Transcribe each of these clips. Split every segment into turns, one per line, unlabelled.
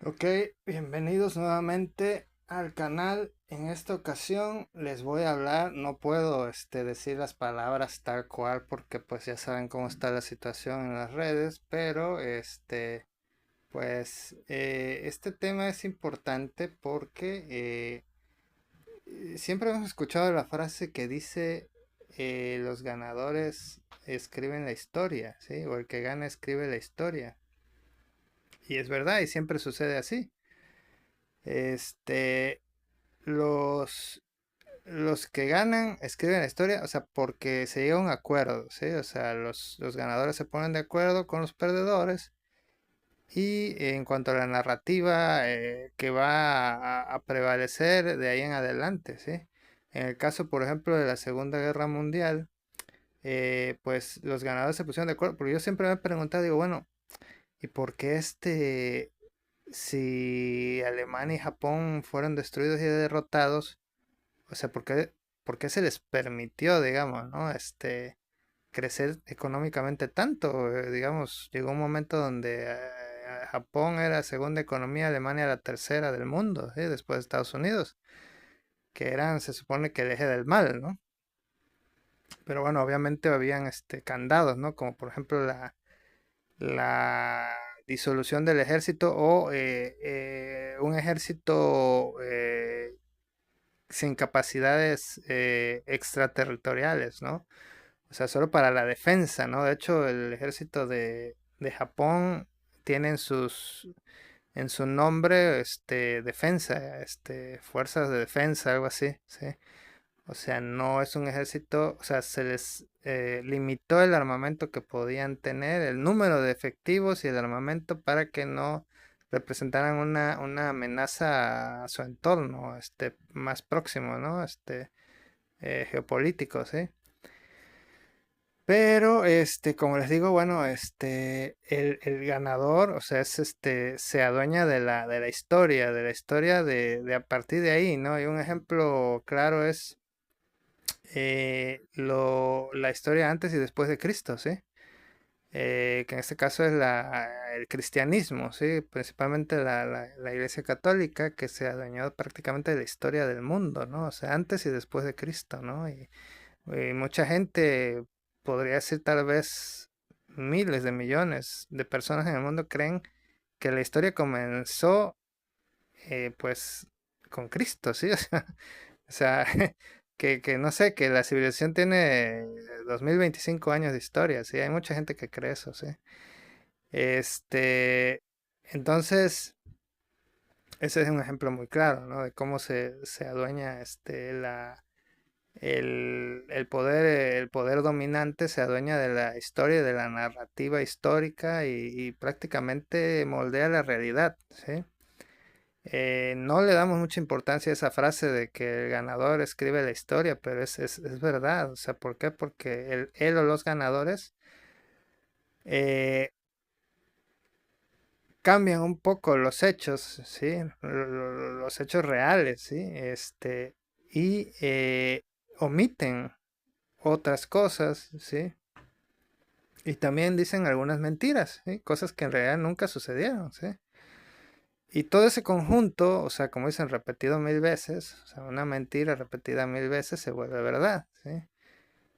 Ok, bienvenidos nuevamente al canal. En esta ocasión les voy a hablar, no puedo decir las palabras tal cual porque pues ya saben cómo está la situación en las redes, pero este tema es importante porque siempre hemos escuchado la frase que dice los ganadores escriben la historia, ¿sí? O el que gana escribe la historia. Y es verdad, y siempre sucede así. Este, los, los que ganan escriben la historia, o sea, porque se llega a un acuerdo, ¿sí? O sea, los ganadores se ponen de acuerdo con los perdedores y en cuanto a la narrativa que va a prevalecer de ahí en adelante, ¿sí? En el caso, por ejemplo, de la Segunda Guerra Mundial, pues los ganadores se pusieron de acuerdo, porque yo siempre me he preguntado, digo, bueno, ¿y por qué si Alemania y Japón fueron destruidos y derrotados? O sea, por qué se les permitió, digamos, ¿no? Crecer económicamente tanto. Digamos, llegó un momento donde Japón era segunda economía, Alemania la tercera del mundo, ¿sí? Después de Estados Unidos, que eran, se supone que el eje del mal, ¿no? Pero bueno, obviamente habían candados, ¿no? Como por ejemplo la disolución del ejército o un ejército sin capacidades extraterritoriales, ¿no? O sea, solo para la defensa, ¿no? De hecho, el ejército de Japón tiene en su nombre, defensa, fuerzas de defensa, algo así, ¿sí? O sea, no es un ejército, o sea, se les limitó el armamento que podían tener, el número de efectivos y el armamento para que no representaran una amenaza a su entorno, más próximo, ¿no? Geopolítico, ¿sí? Pero, como les digo, bueno, el ganador, o sea, se adueña de la historia de a partir de ahí, ¿no? Y un ejemplo claro es la historia antes y después de Cristo, ¿sí? Que en este caso es el cristianismo, ¿sí? Principalmente la Iglesia Católica, que se adueñó prácticamente de la historia del mundo, ¿no? O sea, antes y después de Cristo, ¿no? Y mucha gente, podría decir tal vez miles de millones de personas en el mundo creen que la historia comenzó pues con Cristo, ¿sí? O sea, que no sé, que la civilización tiene 2025 años de historia, ¿sí? Hay mucha gente que cree eso, ¿sí? Este, entonces, ese es un ejemplo muy claro, ¿no? De cómo se adueña el poder dominante se adueña de la historia, de la narrativa histórica y prácticamente moldea la realidad, ¿sí? No le damos mucha importancia a esa frase de que el ganador escribe la historia, pero es verdad. O sea, ¿por qué? Porque él o los ganadores eh, cambian un poco los hechos, ¿sí? Los hechos reales, ¿sí? Y omiten otras cosas, ¿sí? Y también dicen algunas mentiras, ¿sí? Cosas que en realidad nunca sucedieron, ¿sí? Y todo ese conjunto, o sea, como dicen, repetido mil veces, o sea, una mentira repetida mil veces se vuelve verdad, ¿sí?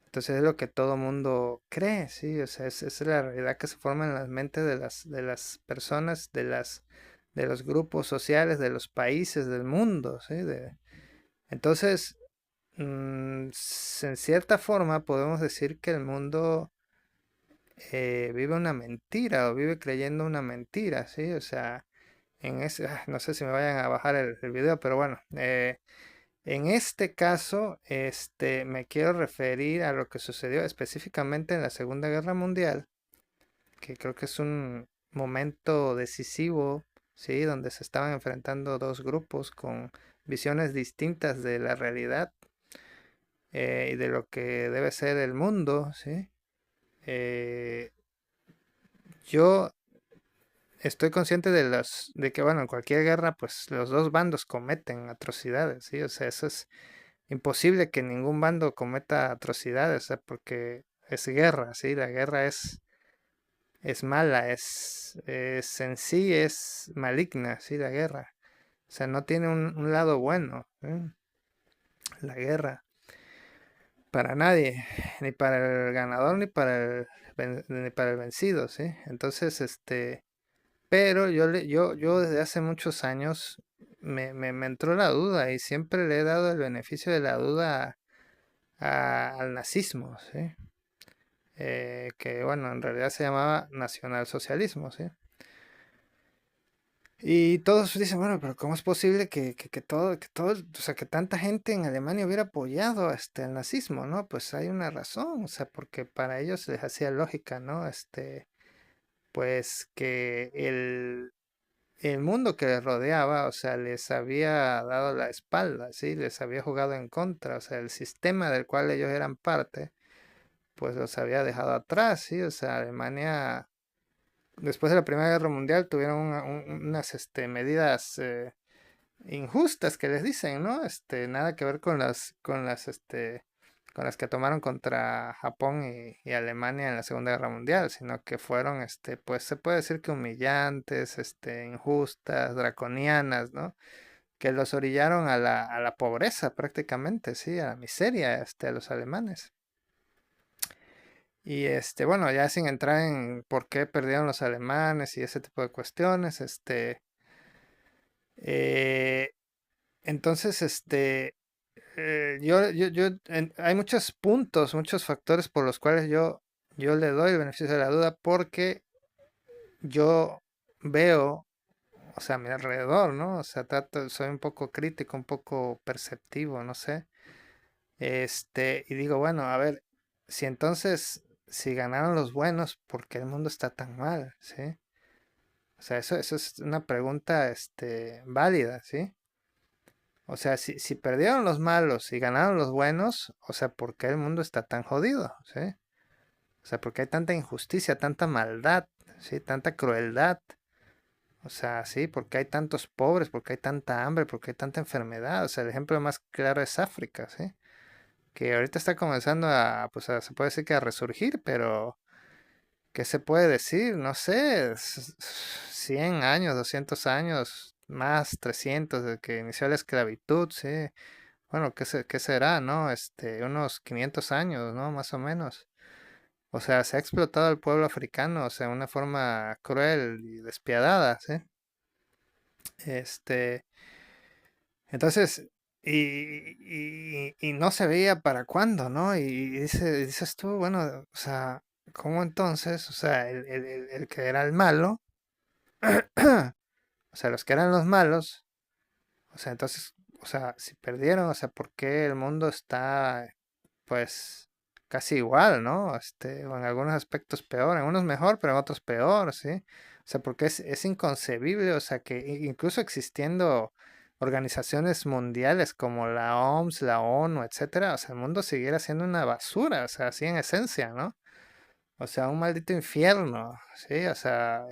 Entonces es lo que todo mundo cree, ¿sí? O sea, es la realidad que se forma en las mentes de las personas, de los grupos sociales, de los países del mundo, ¿sí? Entonces, en cierta forma podemos decir que el mundo vive una mentira o vive creyendo una mentira, ¿sí? O sea, no sé si me vayan a bajar el video, pero bueno, en este caso, me quiero referir a lo que sucedió específicamente en la Segunda Guerra Mundial, que creo que es un momento decisivo, ¿sí? Donde se estaban enfrentando dos grupos con visiones distintas de la realidad y de lo que debe ser el mundo, ¿sí? Eh, yo estoy consciente de que, bueno, en cualquier guerra, pues los dos bandos cometen atrocidades, ¿sí? O sea, eso es imposible que ningún bando cometa atrocidades, o sea, porque es guerra, ¿sí? La guerra es es mala, en sí es maligna, sí, la guerra. O sea, no tiene un lado bueno, la guerra, para nadie, ni para el ganador, ni para el vencido, ¿sí? Entonces, pero yo desde hace muchos años me entró la duda y siempre le he dado el beneficio de la duda al nazismo, ¿sí? Que bueno, en realidad se llamaba nacionalsocialismo, ¿sí? Y todos dicen, bueno, pero ¿cómo es posible que todo, o sea, que tanta gente en Alemania hubiera apoyado el nazismo, ¿no? Pues hay una razón, o sea, porque para ellos les hacía lógica, ¿no? Pues que el mundo que les rodeaba, o sea, les había dado la espalda, ¿sí? Les había jugado en contra, o sea, el sistema del cual ellos eran parte, pues los había dejado atrás, ¿sí? O sea, Alemania, después de la Primera Guerra Mundial, tuvieron unas medidas injustas que les dicen, ¿no? Nada que ver con las que tomaron contra Japón y Alemania en la Segunda Guerra Mundial, sino que fueron, pues se puede decir que humillantes, injustas, draconianas, ¿no? Que los orillaron a la pobreza prácticamente, sí, a la miseria, a los alemanes. Y bueno, ya sin entrar en por qué perdieron los alemanes y ese tipo de cuestiones, eh, entonces, hay muchos puntos, muchos factores por los cuales yo le doy el beneficio de la duda porque yo veo, o sea, a mi alrededor, ¿no? O sea, soy un poco crítico, un poco perceptivo, no sé. Y digo, bueno, a ver, si ganaron los buenos, ¿por qué el mundo está tan mal? ¿Sí? O sea, eso es una pregunta, válida, ¿sí? O sea, si perdieron los malos y ganaron los buenos, o sea, ¿por qué el mundo está tan jodido? ¿Sí? O sea, ¿por qué hay tanta injusticia, tanta maldad, ¿sí? Tanta crueldad. O sea, sí, ¿por qué hay tantos pobres? ¿Por qué hay tanta hambre? ¿Por qué hay tanta enfermedad? O sea, el ejemplo más claro es África, ¿sí? Que ahorita está comenzando pues se puede decir que a resurgir, pero ¿qué se puede decir? No sé, 100 años, 200 años, más 300 desde que inició la esclavitud, ¿sí? Bueno, ¿qué será, no? Unos 500 años, ¿no? Más o menos. O sea, se ha explotado al pueblo africano, o sea, de una forma cruel y despiadada, ¿sí? Este, entonces, y no se veía para cuándo, ¿no? Y dices tú, bueno, o sea, ¿cómo entonces? O sea, el que era el malo, o sea, los que eran los malos, o sea, entonces, o sea, si perdieron, o sea, ¿por qué el mundo está pues casi igual, ¿no? O en algunos aspectos peor, en unos mejor, pero en otros peor, ¿sí? O sea, porque es inconcebible, o sea, que incluso existiendo organizaciones mundiales como la OMS, la ONU, etcétera, o sea, el mundo siguiera siendo una basura, o sea, así en esencia, ¿no? O sea, un maldito infierno, ¿sí? O sea,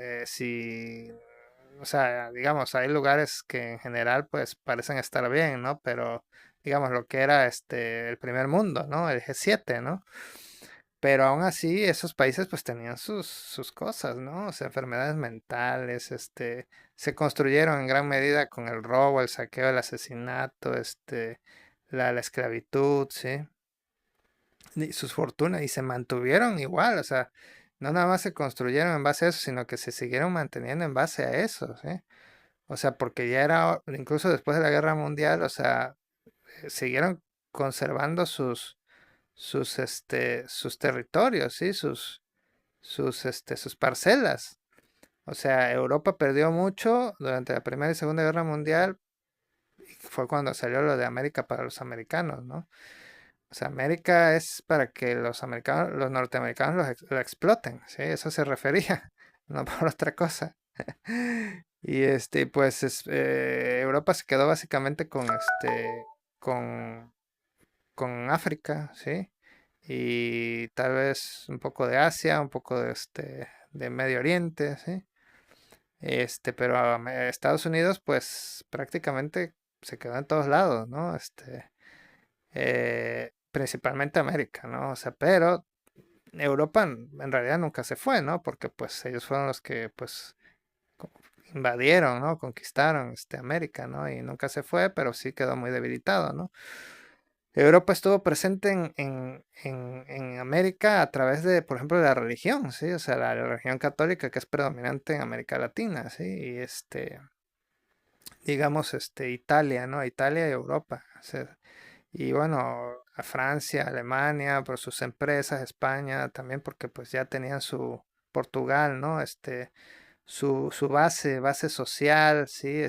o sea, digamos, hay lugares que en general pues parecen estar bien, ¿no? Pero digamos lo que era el primer mundo, ¿no? El G7, ¿no? Pero aún así esos países pues tenían sus cosas, ¿no? O sea, enfermedades mentales, se construyeron en gran medida con el robo, el saqueo, el asesinato, la esclavitud, ¿sí? Y sus fortunas y se mantuvieron igual, o sea, no nada más se construyeron en base a eso, sino que se siguieron manteniendo en base a eso, ¿sí? O sea, porque ya era, incluso después de la guerra mundial, o sea, siguieron conservando sus territorios, ¿sí? Sus parcelas. O sea, Europa perdió mucho durante la Primera y Segunda Guerra Mundial, y fue cuando salió lo de América para los americanos, ¿no? O sea, América es para que los americanos, los norteamericanos lo exploten, ¿sí? Eso se refería, no por otra cosa. Y pues Europa se quedó básicamente con, con África, ¿sí? Y tal vez un poco de Asia, un poco de Medio Oriente, ¿sí? Pero Estados Unidos, pues prácticamente se quedó en todos lados, ¿no? Principalmente América, ¿no? O sea, pero Europa en realidad nunca se fue, ¿no? Porque pues ellos fueron los que pues co- invadieron, ¿no? Conquistaron América, ¿no? Y nunca se fue, pero sí quedó muy debilitado, ¿no? Europa estuvo presente en América a través de, por ejemplo, de la religión, ¿sí? O sea, la religión católica que es predominante en América Latina, ¿sí? Y digamos, Italia, ¿no? Italia y Europa. O sea, y bueno, a Francia, Alemania, por sus empresas, España también, porque pues ya tenían su Portugal, ¿no? Su base social, ¿sí?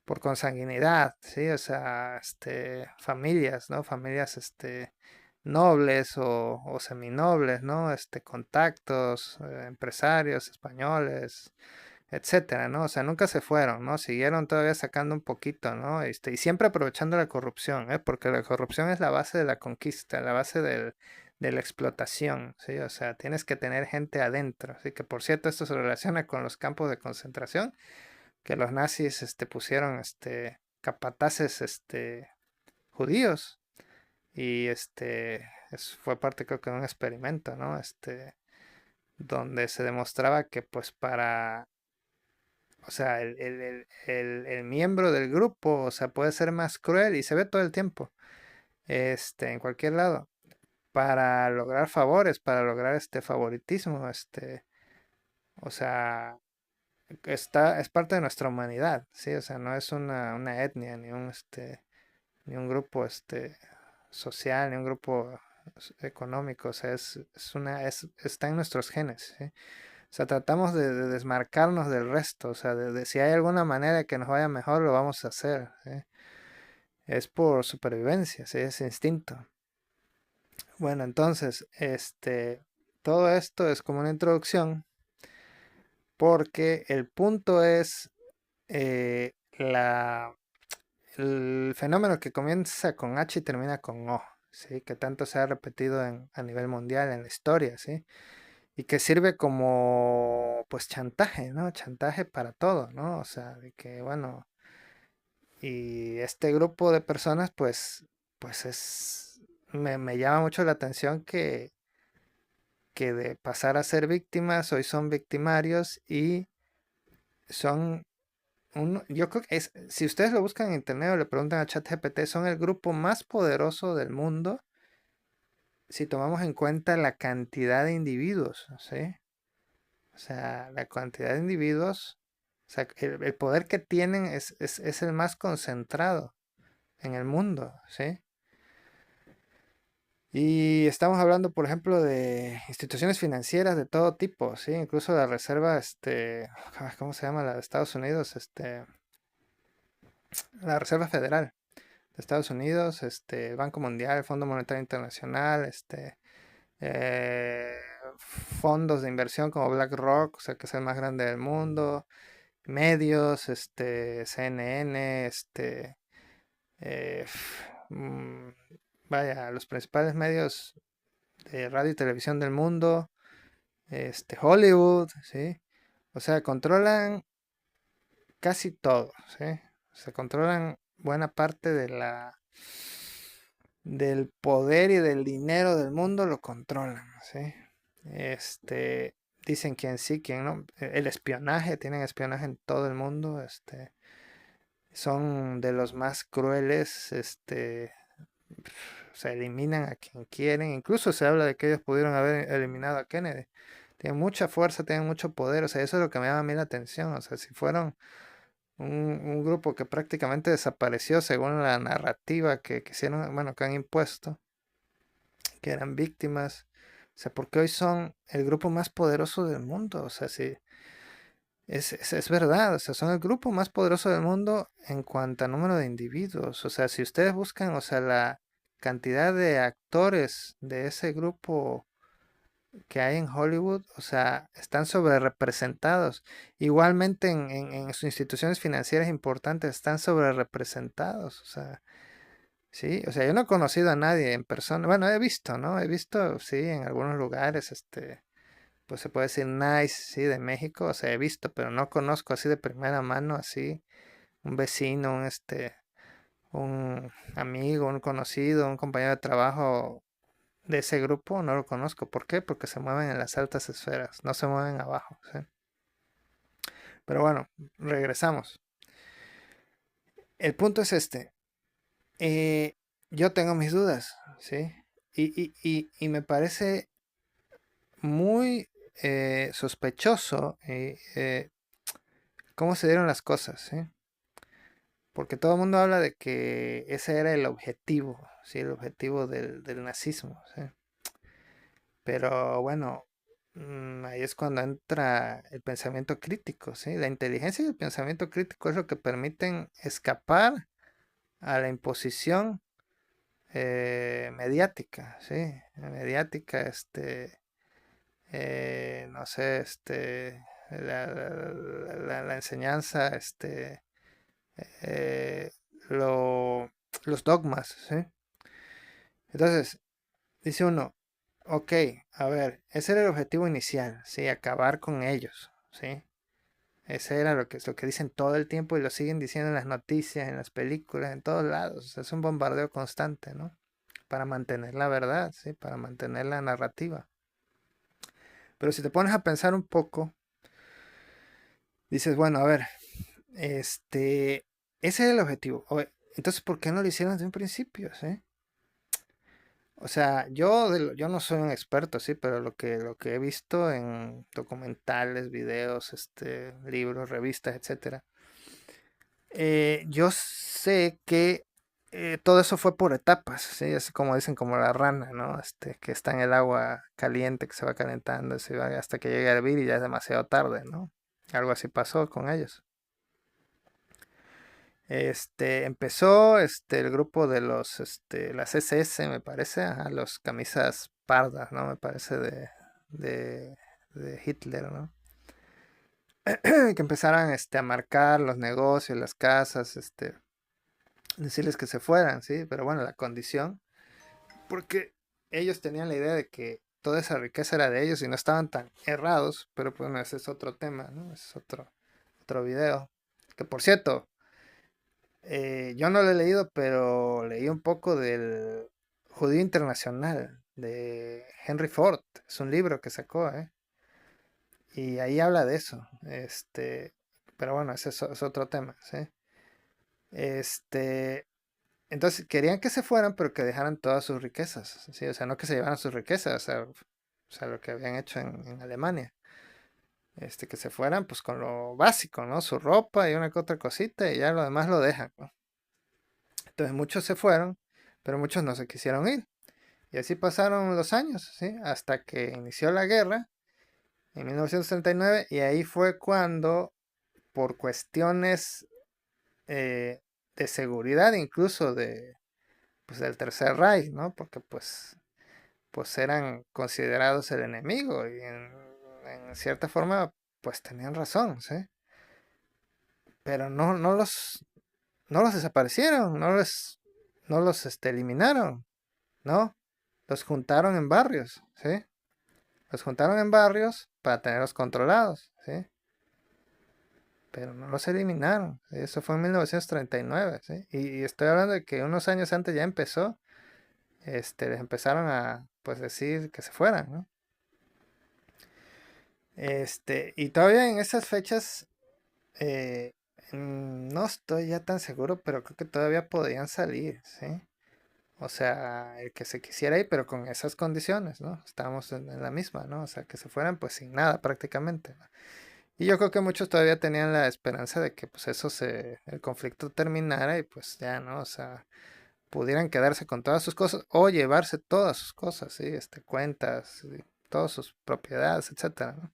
Por consanguinidad, ¿sí? O sea, familias, ¿no? Familias, nobles o seminobles, ¿no? Contactos, empresarios españoles, etcétera, ¿no? O sea, nunca se fueron, ¿no? Siguieron todavía sacando un poquito, ¿no? Y siempre aprovechando la corrupción, ¿eh? Porque la corrupción es la base de la conquista, la base de la explotación, ¿sí? O sea, tienes que tener gente adentro. Así que, por cierto, esto se relaciona con los campos de concentración, que los nazis, pusieron, capataces, judíos. Y fue parte, creo que, de un experimento, ¿no? Donde se demostraba que, pues, o sea, el miembro del grupo, o sea, puede ser más cruel y se ve todo el tiempo, en cualquier lado, para lograr favores, para lograr este favoritismo, o sea, es parte de nuestra humanidad, ¿sí? O sea, no es una etnia, ni un grupo, social, ni un grupo económico, o sea, está en nuestros genes, ¿sí? O sea, tratamos de desmarcarnos del resto, o sea, de si hay alguna manera de que nos vaya mejor, lo vamos a hacer, ¿sí? Es por supervivencia, ¿sí? Es instinto. Bueno, entonces, todo esto es como una introducción, porque el punto es el fenómeno que comienza con H y termina con O, ¿sí? Que tanto se ha repetido a nivel mundial en la historia, ¿sí? Y que sirve como, pues, chantaje, ¿no? Chantaje para todo, ¿no? O sea, de que, bueno, y este grupo de personas, pues me llama mucho la atención que de pasar a ser víctimas, hoy son victimarios y son yo creo que si ustedes lo buscan en internet o le preguntan a ChatGPT, son el grupo más poderoso del mundo si tomamos en cuenta la cantidad de individuos, ¿sí? O sea, la cantidad de individuos, o sea, el poder que tienen es el más concentrado en el mundo, ¿sí? Y estamos hablando, por ejemplo, de instituciones financieras de todo tipo, ¿sí? Incluso la Reserva, ¿cómo se llama? La de Estados Unidos, la Reserva Federal de Estados Unidos, el Banco Mundial, el Fondo Monetario Internacional, eh, fondos de inversión como BlackRock, o sea, que es el más grande del mundo, medios, CNN, eh, mm, vaya, los principales medios de radio y televisión del mundo, Hollywood, ¿sí? O sea, controlan casi todo, ¿sí? Se controlan buena parte del poder y del dinero del mundo, lo controlan, ¿sí? Dicen quién sí, quién no. El espionaje, tienen espionaje en todo el mundo, son de los más crueles, se eliminan a quien quieren. Incluso se habla de que ellos pudieron haber eliminado a Kennedy. Tienen mucha fuerza, tienen mucho poder. O sea, eso es lo que me llama a mí la atención. O sea, si fueron un grupo que prácticamente desapareció según la narrativa que quisieron, bueno, que han impuesto, que eran víctimas. O sea, porque hoy son el grupo más poderoso del mundo. O sea, sí, es verdad. O sea, son el grupo más poderoso del mundo en cuanto a número de individuos. O sea, si ustedes buscan, o sea, la cantidad de actores de ese grupo que hay en Hollywood, o sea, están sobre representados. Igualmente en sus instituciones financieras importantes están sobre representados. O sea, sí, o sea, yo no he conocido a nadie en persona. Bueno, he visto, ¿no? He visto, sí, en algunos lugares, pues se puede decir nice, sí, de México. O sea, he visto, pero no conozco así de primera mano, así, un vecino, un amigo, un conocido, un compañero de trabajo de ese grupo no lo conozco. ¿Por qué? Porque se mueven en las altas esferas, no se mueven abajo, ¿sí? Pero bueno, regresamos. El punto es este. eh, yo tengo mis dudas, ¿sí? Y me parece muy sospechoso cómo se dieron las cosas, ¿sí? Porque todo el mundo habla de que ese era el objetivo, ¿sí? El objetivo del nazismo, ¿sí? Pero bueno, ahí es cuando entra el pensamiento crítico, ¿sí? La inteligencia y el pensamiento crítico es lo que permiten escapar a la imposición mediática, ¿sí? Mediática, no sé, la enseñanza, eh, lo- los dogmas, ¿sí? Entonces, dice uno, ok, a ver, ese era el objetivo inicial, ¿sí? Acabar con ellos, ¿sí? Ese era lo que dicen todo el tiempo y lo siguen diciendo en las noticias, en las películas, en todos lados. O sea, es un bombardeo constante, ¿no? Para mantener la verdad, ¿sí? Para mantener la narrativa. Pero si te pones a pensar un poco, dices, bueno, a ver, este, ese era el objetivo. Entonces, ¿por qué no lo hicieron desde un principio, sí? O sea, yo no soy un experto, sí, pero lo que he visto en documentales, videos, libros, revistas, etcétera, yo sé que todo eso fue por etapas, sí, así como dicen, como la rana, ¿no? Que está en el agua caliente, que se va calentando, se va hasta que llegue a hervir y ya es demasiado tarde, ¿no? Algo así pasó con ellos. Empezó el grupo de las SS, me parece, ajá, los camisas pardas, ¿no? Me parece de, de Hitler, ¿no? Que empezaran a marcar los negocios, las casas, decirles que se fueran, ¿sí? Pero bueno, la condición, porque ellos tenían la idea de que toda esa riqueza era de ellos y no estaban tan errados, pero pues, bueno, ese es otro tema, ¿no? Ese es otro video. Que por cierto, yo no lo he leído, pero leí un poco del Judío Internacional de Henry Ford. Es un libro que sacó, ¿eh? Y ahí habla de eso. Pero bueno, ese es otro tema, ¿sí? Este, entonces querían que se fueran, pero que dejaran todas sus riquezas, ¿sí? O sea, no que se llevaran sus riquezas, o sea, lo que habían hecho en Alemania. Que se fueran pues con lo básico, ¿no? Su ropa y una que otra cosita y ya lo demás lo dejan, ¿no? Entonces muchos se fueron, pero muchos no se quisieron ir. Y así pasaron los años, ¿sí? Hasta que inició la guerra en 1939 y ahí fue cuando, por cuestiones eh, de seguridad, incluso pues, del Tercer Reich, ¿no? Porque pues eran considerados el enemigo y en cierta forma pues tenían razón, ¿sí? Pero no los desaparecieron, no los eliminaron, ¿no? Los juntaron en barrios, ¿sí? Los juntaron en barrios para tenerlos controlados, ¿sí? Pero no los eliminaron. ¿Sí? Eso fue en 1939, ¿sí? Y estoy hablando de que unos años antes ya empezó, les empezaron a, pues, decir que se fueran, ¿no? Y todavía en esas fechas, eh, no estoy ya tan seguro, pero creo que todavía podían salir, ¿sí? O sea, el que se quisiera ir, pero con esas condiciones, ¿no? Estábamos en la misma, ¿no? O sea, que se fueran pues sin nada prácticamente, ¿no? Y yo creo que muchos todavía tenían la esperanza de que pues el conflicto terminara y pues ya, ¿no? O sea, pudieran quedarse con todas sus cosas o llevarse todas sus cosas, ¿sí? Cuentas, ¿sí? Todas sus propiedades, etcétera, ¿no?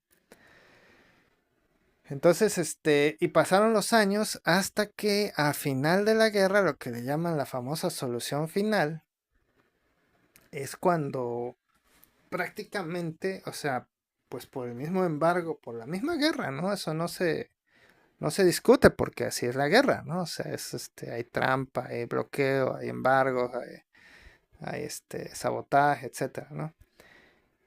Entonces, y pasaron los años hasta que a final de la guerra, lo que le llaman la famosa solución final, es cuando prácticamente, o sea, pues por el mismo embargo, por la misma guerra, ¿no? Eso no se discute porque así es la guerra, ¿no? O sea, hay trampa, hay bloqueo, hay embargos, hay sabotaje, etcétera, ¿no?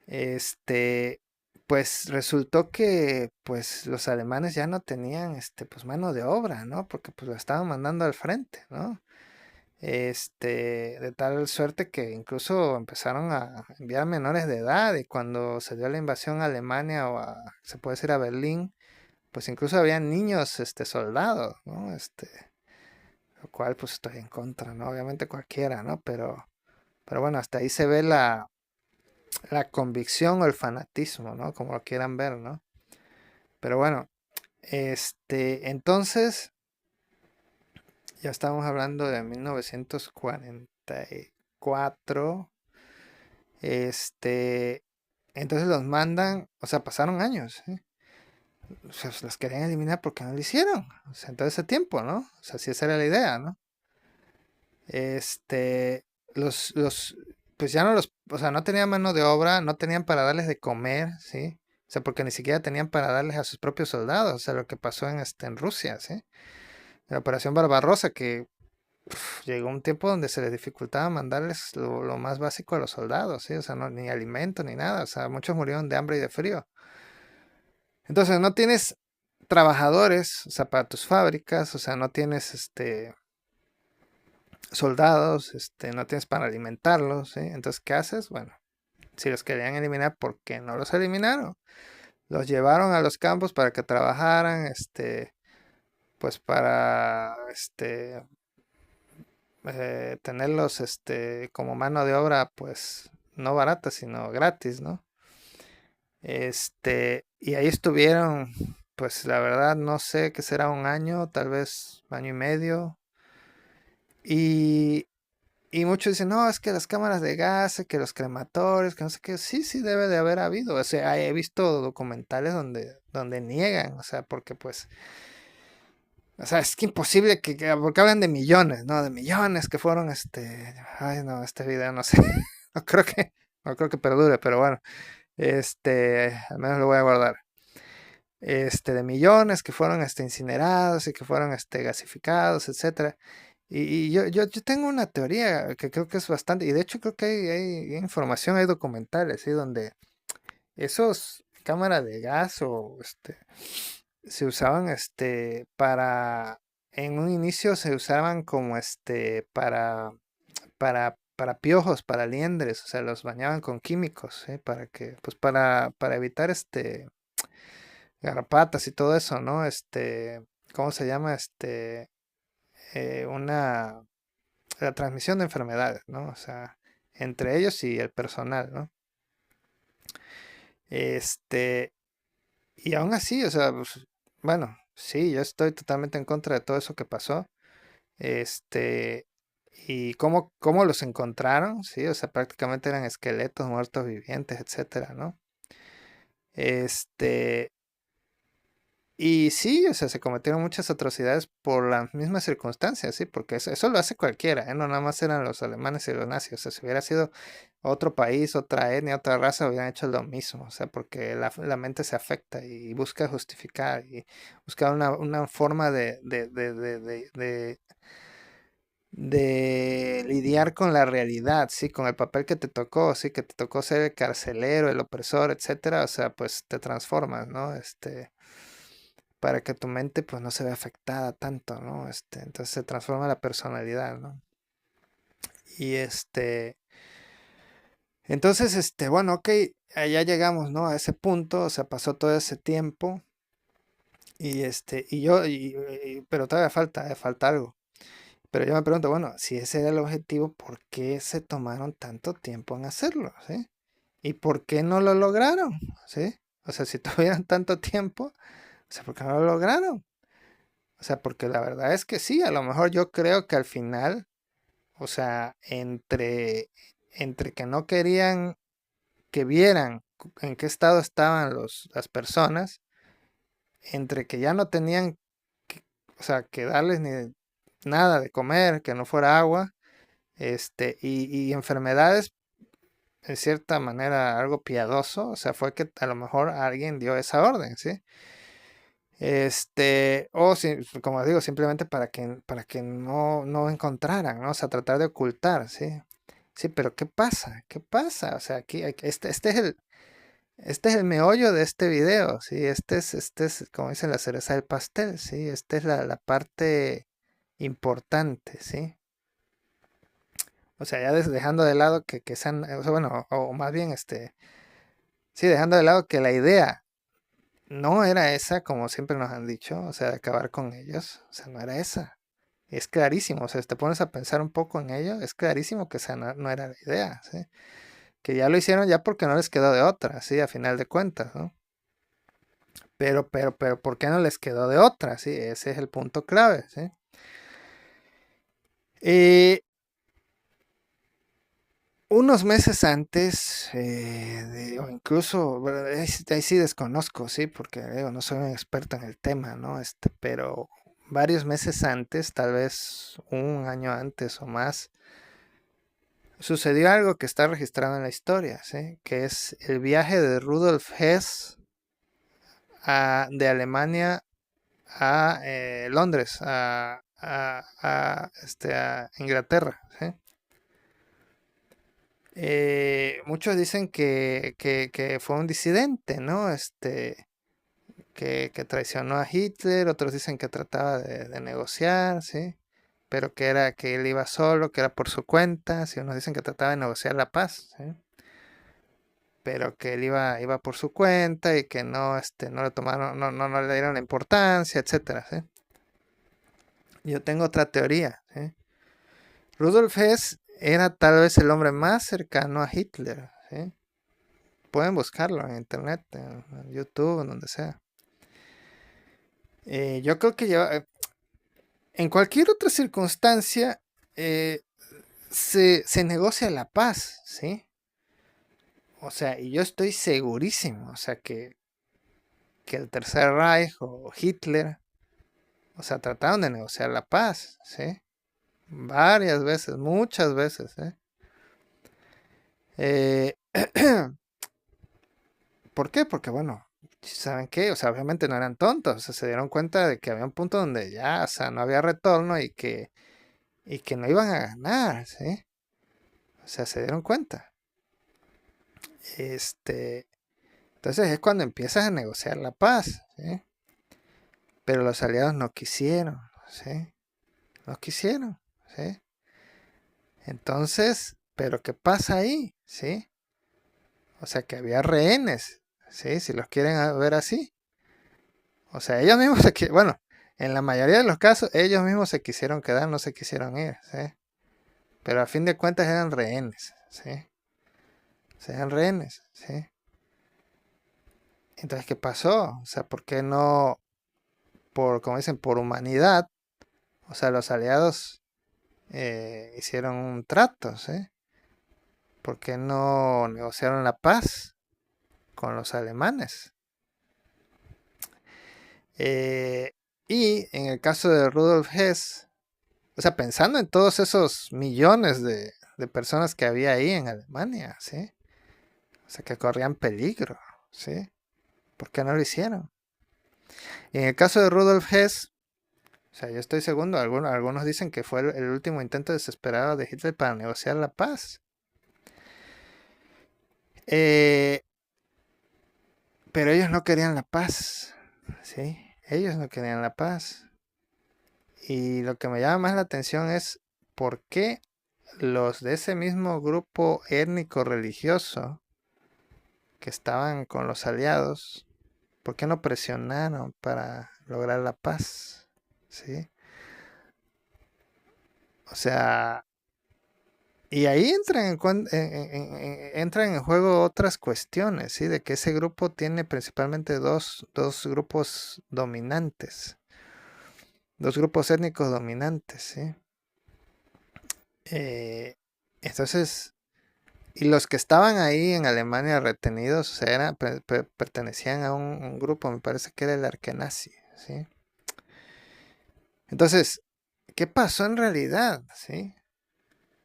Este, pues resultó que pues los alemanes ya no tenían pues mano de obra, ¿no? Porque pues lo estaban mandando al frente, ¿no? de tal suerte que incluso empezaron a enviar menores de edad y cuando se dio la invasión a Alemania o se puede decir a Berlín, pues incluso había niños, soldados, ¿no? Lo cual pues estoy en contra, ¿no? Obviamente cualquiera, ¿no? Pero bueno, hasta ahí se ve la convicción o el fanatismo, ¿no? Como lo quieran ver, ¿no? Pero bueno, entonces, ya estamos hablando de 1944. Este, entonces los mandan, o sea, pasaron años, ¿sí? O sea, los querían eliminar porque no lo hicieron. O sea, en todo ese tiempo, ¿no? O sea, si esa era la idea, ¿no? Este, pues ya no o sea, no tenían mano de obra, no tenían para darles de comer, ¿sí? O sea, porque ni siquiera tenían para darles a sus propios soldados, o sea, lo que pasó en Rusia, ¿sí? La Operación Barbarossa, que llegó un tiempo donde se les dificultaba mandarles lo más básico a los soldados, ¿sí? O sea, no, ni alimento ni nada, o sea, muchos murieron de hambre y de frío. Entonces, no tienes trabajadores, o sea, para tus fábricas, o sea, no tienes soldados, no tienes para alimentarlos, ¿sí? Entonces, ¿qué haces? Bueno, si los querían eliminar, ¿por qué no los eliminaron? Los llevaron a los campos para que trabajaran, pues para, tenerlos, como mano de obra, pues no barata, sino gratis, ¿no? Y ahí estuvieron, pues la verdad no sé qué será un año, tal vez año y medio. Y, y muchos dicen, no, es que las cámaras de gas, que los crematorios, que no sé qué. Sí, sí debe de haber habido. O sea, he visto documentales donde niegan, o sea, porque pues, o sea, es que imposible porque hablan de millones, ¿no? De millones que fueron, ay, no, este video no sé, no creo que, no creo que perdure, pero bueno, al menos lo voy a guardar. De millones que fueron, incinerados y que fueron, gasificados, etcétera. Y yo tengo una teoría que creo que es bastante, y de hecho creo que hay información, hay documentales, ¿sí? Donde esos cámaras de gas o se usaban en un inicio se usaban como para piojos, para liendres, o sea, los bañaban con químicos, ¿sí? Pues para evitar garrapatas y todo eso, ¿no? ¿Cómo se llama? Una la transmisión de enfermedades, ¿no? O sea, entre ellos y el personal, ¿no? Este, y aún así, o sea, pues, bueno, sí, yo estoy totalmente en contra de todo eso que pasó. Este, y cómo los encontraron, sí, o sea, prácticamente eran esqueletos muertos vivientes, etcétera, ¿no? Este, Y sí, o sea, se cometieron muchas atrocidades por las mismas circunstancias, sí, porque eso lo hace cualquiera, ¿eh? No nada más eran los alemanes y los nazis, o sea, si hubiera sido otro país, otra etnia, otra raza, hubieran hecho lo mismo, o sea, porque la mente se afecta y busca justificar y buscar una forma de lidiar con la realidad, sí, con el papel que te tocó, sí, que te tocó ser el carcelero, el opresor, etcétera, o sea, pues te transformas, ¿no? Para que tu mente pues no se vea afectada tanto, ¿no? Entonces se transforma la personalidad, ¿no? Y entonces, bueno, ok, allá llegamos, ¿no? A ese punto, o sea, pasó todo ese tiempo pero todavía falta algo. Pero yo me pregunto, bueno, si ese era el objetivo, ¿por qué se tomaron tanto tiempo en hacerlo, ¿sí? ¿Y por qué no lo lograron, ¿sí? O sea, si tuvieran tanto tiempo, o sea, ¿por qué no lo lograron? O sea, porque la verdad es que sí, a lo mejor yo creo que al final, o sea, entre que no querían que vieran en qué estado estaban las personas, entre que ya no tenían, que- o sea, que darles ni nada de comer, que no fuera agua, y enfermedades, en cierta manera, algo piadoso, o sea, fue que a lo mejor alguien dio esa orden, ¿sí? Como digo, simplemente para que no encontraran, ¿no? O sea, tratar de ocultar, ¿sí? Sí, pero ¿qué pasa? ¿Qué pasa? O sea, este es el meollo de este video, ¿sí? Este es, como dicen, la cereza del pastel, ¿sí? Esta es la parte importante, ¿sí? O sea, ya dejando de lado que sean, o sea, bueno, o más bien, sí, dejando de lado que la idea no era esa, como siempre nos han dicho, o sea, de acabar con ellos, o sea, no era esa. Es clarísimo, o sea, si te pones a pensar un poco en ello, es clarísimo que esa no era la idea, ¿sí? Que ya lo hicieron ya porque no les quedó de otra, ¿sí? A final de cuentas, ¿no? Pero, ¿por qué no les quedó de otra? Sí, ese es el punto clave, ¿sí? Eh, Unos meses antes, o incluso, bueno, ahí sí desconozco, sí, porque digo, no soy un experto en el tema, ¿no? Pero varios meses antes, tal vez un año antes o más, sucedió algo que está registrado en la historia, ¿sí? Que es el viaje de Rudolf Hess de Alemania a Londres, a Inglaterra, ¿sí? Muchos dicen que fue un disidente, ¿no? Que traicionó a Hitler, otros dicen que trataba de negociar, ¿sí? Pero que él iba solo, que era por su cuenta, ¿sí? Unos dicen que trataba de negociar la paz, ¿sí? Pero que él iba por su cuenta y que no le tomaron, no le dieron la importancia, etcétera, ¿sí? Yo tengo otra teoría, ¿sí? Rudolf Hess era tal vez el hombre más cercano a Hitler, ¿sí? Pueden buscarlo en internet, en YouTube, en donde sea. Yo creo que en cualquier otra circunstancia eh, se negocia la paz, ¿sí? O sea, y yo estoy segurísimo, o sea, que el Tercer Reich o Hitler, o sea, trataron de negociar la paz, ¿sí? Varias veces, muchas veces, ¿eh? Eh, ¿Por qué? Porque, bueno, ¿saben qué? O sea, obviamente no eran tontos, o sea, se dieron cuenta de que había un punto donde ya, o sea, no había retorno y que no iban a ganar, ¿sí? O sea, se dieron cuenta. Este, entonces es cuando empiezas a negociar la paz, ¿sí? Pero los aliados no quisieron, ¿sí? No quisieron, ¿sí? Entonces, ¿pero qué pasa ahí? ¿Sí? O sea, que había rehenes, ¿sí? Si los quieren ver así. O sea, ellos mismos bueno, en la mayoría de los casos, ellos mismos se quisieron quedar, no se quisieron ir, ¿sí? Pero a fin de cuentas eran rehenes, ¿sí? O sea, eran rehenes, ¿sí? Entonces, ¿qué pasó? O sea, ¿por qué no, como dicen, por humanidad? O sea, los aliados hicieron un trato, ¿sí? ¿Por qué no negociaron la paz con los alemanes? Eh, y en el caso de Rudolf Hess, o sea, pensando en todos esos millones de personas que había ahí en Alemania, ¿sí? O sea, que corrían peligro, ¿sí? ¿Por qué no lo hicieron? Y en el caso de Rudolf Hess, o sea, yo estoy seguro, algunos dicen que fue el último intento desesperado de Hitler para negociar la paz. Eh, pero ellos no querían la paz, ¿sí? Ellos no querían la paz. Y lo que me llama más la atención es por qué los de ese mismo grupo étnico religioso que estaban con los aliados, ¿por qué no presionaron para lograr la paz? ¿Sí? O sea, y ahí entran en juego otras cuestiones, ¿sí? De que ese grupo tiene principalmente dos grupos dominantes, dos grupos étnicos dominantes, ¿sí? Eh, entonces, y los que estaban ahí en Alemania retenidos, o sea, pertenecían a un grupo, me parece que era el Arkenazi, ¿sí? Entonces, ¿qué pasó en realidad? ¿Sí?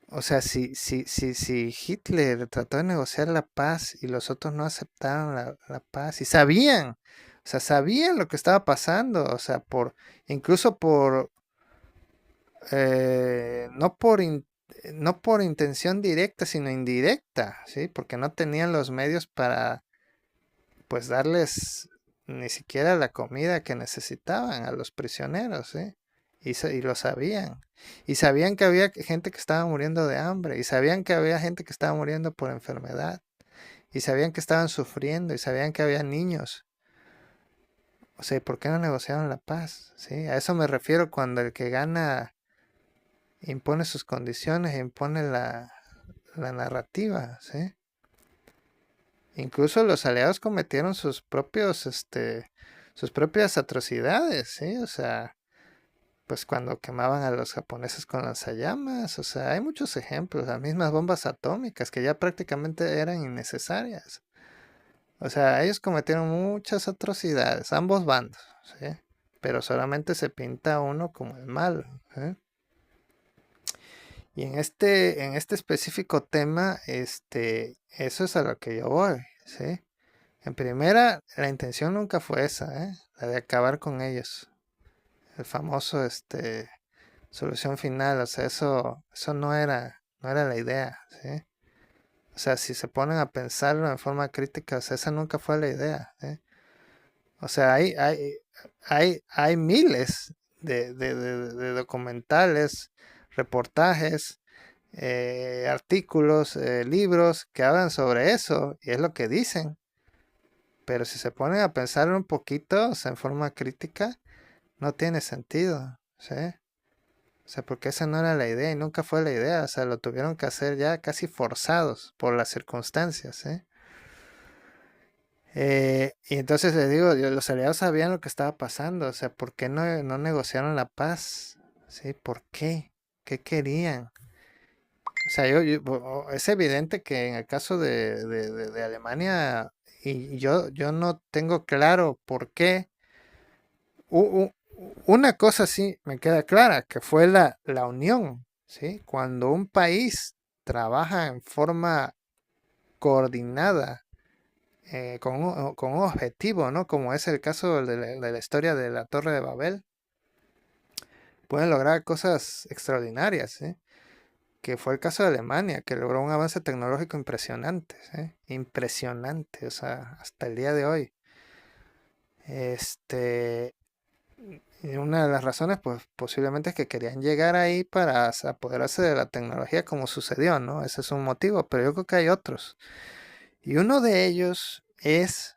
O sea, si Hitler trató de negociar la paz y los otros no aceptaron la paz y sabían, o sea, sabían lo que estaba pasando, o sea, incluso no por intención directa, sino indirecta, ¿sí? Porque no tenían los medios para, pues, darles ni siquiera la comida que necesitaban a los prisioneros, ¿sí? y lo sabían. Y sabían que había gente que estaba muriendo de hambre. Y sabían que había gente que estaba muriendo por enfermedad. Y sabían que estaban sufriendo. Y sabían que había niños. O sea, ¿por qué no negociaron la paz? ¿Sí? A eso me refiero cuando el que gana impone sus condiciones, impone la narrativa, ¿sí? Incluso los aliados cometieron sus propias atrocidades, ¿sí? O sea, pues cuando quemaban a los japoneses con lanzallamas, o sea, hay muchos ejemplos, las mismas bombas atómicas que ya prácticamente eran innecesarias. O sea, ellos cometieron muchas atrocidades, ambos bandos, ¿sí? Pero solamente se pinta uno como el malo, ¿sí? Y en este específico tema, eso es a lo que yo voy, ¿sí? En primera, la intención nunca fue esa, ¿eh? La de acabar con ellos. El famoso, solución final, o sea, eso no era la idea, ¿sí? O sea, si se ponen a pensarlo en forma crítica, o sea, esa nunca fue la idea, ¿sí? O sea, hay miles de documentales, reportajes, artículos, libros que hablan sobre eso, y es lo que dicen. Pero si se ponen a pensar un poquito, o sea, en forma crítica, no tiene sentido, ¿sí? O sea, porque esa no era la idea y nunca fue la idea, o sea, lo tuvieron que hacer ya casi forzados por las circunstancias, ¿sí? Y entonces les digo, los aliados sabían lo que estaba pasando, o sea, ¿por qué no negociaron la paz? ¿Sí? ¿Por qué? ¿Qué querían? O sea, es evidente que en el caso de Alemania, y yo no tengo claro por qué. Una cosa sí me queda clara, que fue la unión, ¿sí? Cuando un país trabaja en forma coordinada, con un objetivo, ¿no? Como es el caso de la historia de la Torre de Babel, pueden lograr cosas extraordinarias, ¿sí? Que fue el caso de Alemania, que logró un avance tecnológico impresionante, ¿sí? Impresionante, o sea, hasta el día de hoy. Este, y una de las razones, pues posiblemente es que querían llegar ahí para apoderarse de la tecnología como sucedió, ¿no? Ese es un motivo, pero yo creo que hay otros. Y uno de ellos es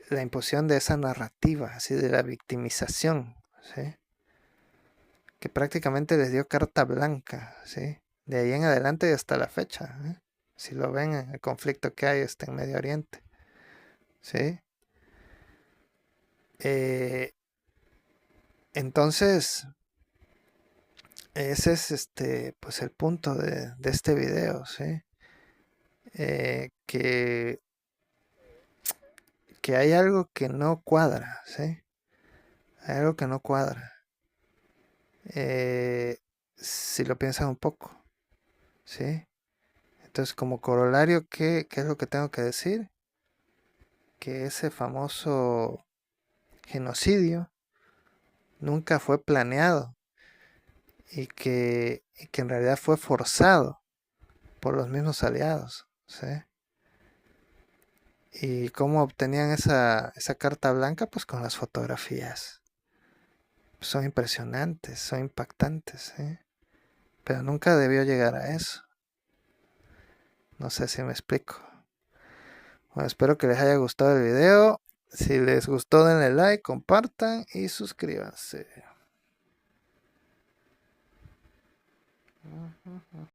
la imposición de esa narrativa, así de la victimización, ¿sí? Que prácticamente les dio carta blanca, ¿sí? De ahí en adelante y hasta la fecha, ¿eh? Si lo ven en el conflicto que hay en Medio Oriente, ¿sí? Eh, entonces, ese es pues el punto de este video, ¿sí? Eh, que, que hay algo que no cuadra, ¿sí? Hay algo que no cuadra. Eh, si lo piensan un poco, ¿sí? Entonces, como corolario, ¿qué es lo que tengo que decir? Que ese famoso genocidio nunca fue planeado y que en realidad fue forzado por los mismos aliados, ¿sí? ¿Y cómo obtenían esa carta blanca? Pues con las fotografías. Son impresionantes, son impactantes, ¿sí? Pero nunca debió llegar a eso. No sé si me explico. Bueno, espero que les haya gustado el video. Si les gustó, denle like, compartan y suscríbanse.